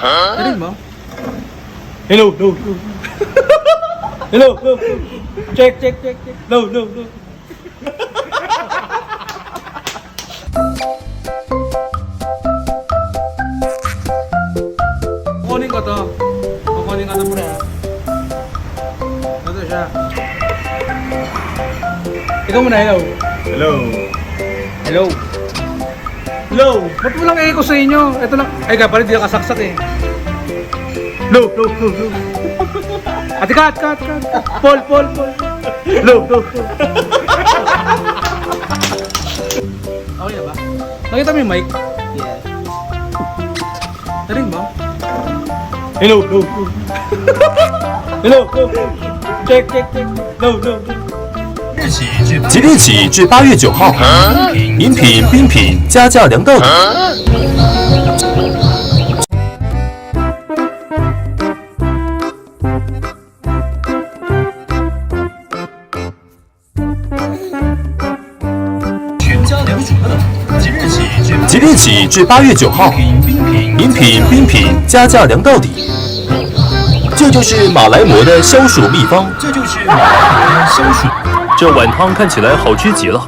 Narinig mo? Hello, hello, hello. Hello, hello. Check, check, check, check. No, no, no. Kukunin ko to. Kukunin ko to pre ha. Ito siya. Ikaw muna, hello. Hello. Hello. Hello. Ba't walang echo sa inyo? Ito lang. Ay, kapalit, di nakasaksak eh. Hello, hello, hello, hello. Ate, cut. Paul. Hello, hello. Okay na ba? Nakita mo yung mic? Yeah. Narinig mo? Hello, hello. Hello, hello. Check, check, check. No, no, no.即日起至8月9号，饮品、冰品加价量到底。即日起至8月9号，饮品、冰品加价量到底。这就是马来貘的消暑秘方。这碗汤看起来好吃极了，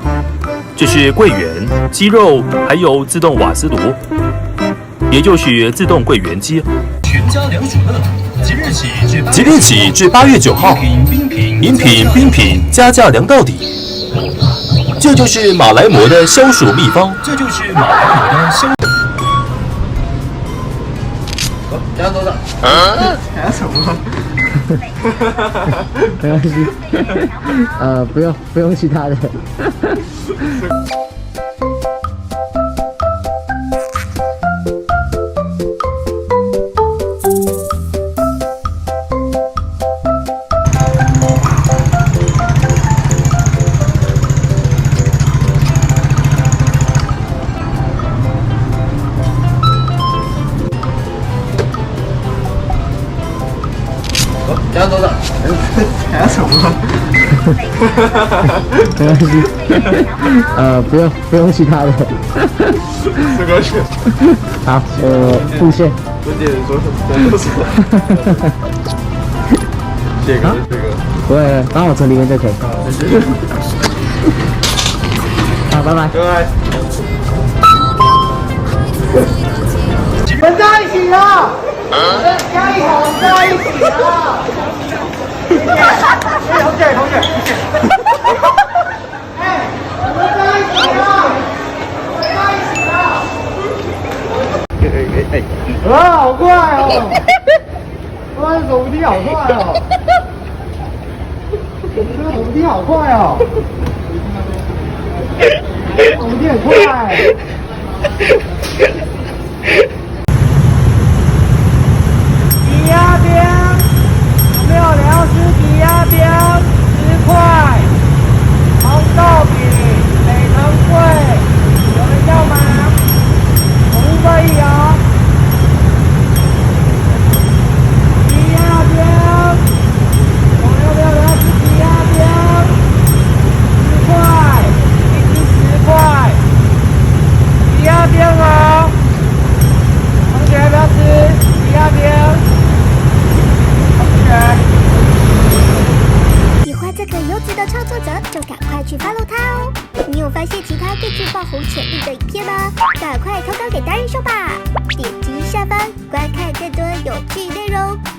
这是桂圆、鸡肉，还有自动瓦斯炉，也就是自动桂圆机。即日起至8月9号，饮品、冰品加价量到底。这就是马来貘的消暑秘方。加多少？还有什么？没关系，不用其他的。加多少？还有什么？没关系，不用其他的。这个是好，付现。我姐说真的是。这个。不会，帮我存里面就可以。好，拜拜。拜拜。我们在一起了。加一口，在一起了。同学。哎，我们在一起了。哇，好快哦！哇，手机好快哦！这个手机好快哦！手机很快。抵押饼，有没有人要吃抵押饼？10块。红豆饼，北藤贵，有人要吗？我们可以哦。抵押饼，有没有人要吃抵押饼？10块，一只10块。抵押饼哦，同学要不要吃抵押饼？喜欢这个优质的创作者，就赶快去 follow 他哦！你有发现其他更具爆红潜力的影片吗？赶快投稿给达人秀吧！点击下方观看更多